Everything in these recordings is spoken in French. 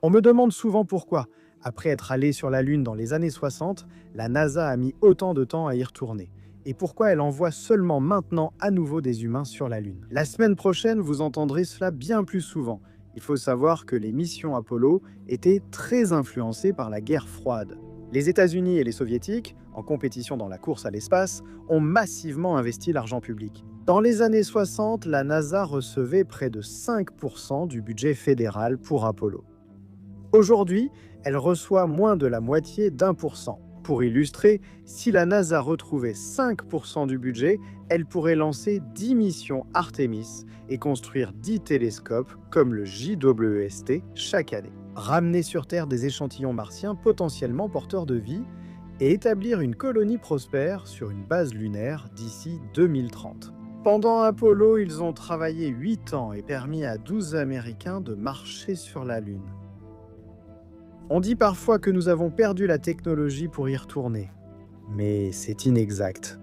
On me demande souvent pourquoi, après être allé sur la Lune dans les années 60, la NASA a mis autant de temps à y retourner. Et pourquoi elle envoie seulement maintenant à nouveau des humains sur la Lune. La semaine prochaine, vous entendrez cela bien plus souvent. Il faut savoir que les missions Apollo étaient très influencées par la guerre froide. Les États-Unis et les Soviétiques, en compétition dans la course à l'espace, ont massivement investi l'argent public. Dans les années 60, la NASA recevait près de 5% du budget fédéral pour Apollo. Aujourd'hui, elle reçoit moins de la moitié d'1%. Pour illustrer, si la NASA retrouvait 5% du budget, elle pourrait lancer 10 missions Artemis et construire 10 télescopes comme le JWST chaque année. Ramener sur Terre des échantillons martiens potentiellement porteurs de vie et établir une colonie prospère sur une base lunaire d'ici 2030. Pendant Apollo, ils ont travaillé 8 ans et permis à 12 Américains de marcher sur la Lune. On dit parfois que nous avons perdu la technologie pour y retourner. Mais c'est inexact.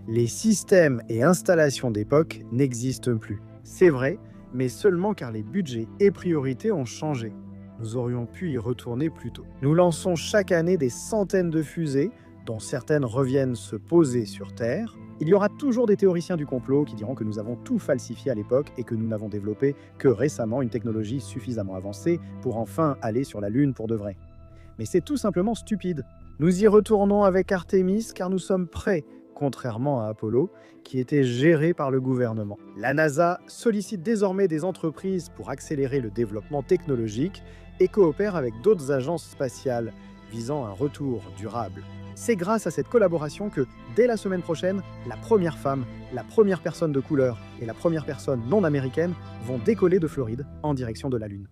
Les systèmes et installations d'époque n'existent plus. C'est vrai, mais seulement car les budgets et priorités ont changé. Nous aurions pu y retourner plus tôt. Nous lançons chaque année des centaines de fusées, dont certaines reviennent se poser sur Terre. Il y aura toujours des théoriciens du complot qui diront que nous avons tout falsifié à l'époque et que nous n'avons développé que récemment une technologie suffisamment avancée pour enfin aller sur la Lune pour de vrai. Mais c'est tout simplement stupide. Nous y retournons avec Artemis car nous sommes prêts, contrairement à Apollo, qui était géré par le gouvernement. La NASA sollicite désormais des entreprises pour accélérer le développement technologique et coopère avec d'autres agences spatiales visant un retour durable. C'est grâce à cette collaboration que, dès la semaine prochaine, la première femme, la première personne de couleur et la première personne non américaine vont décoller de Floride en direction de la Lune.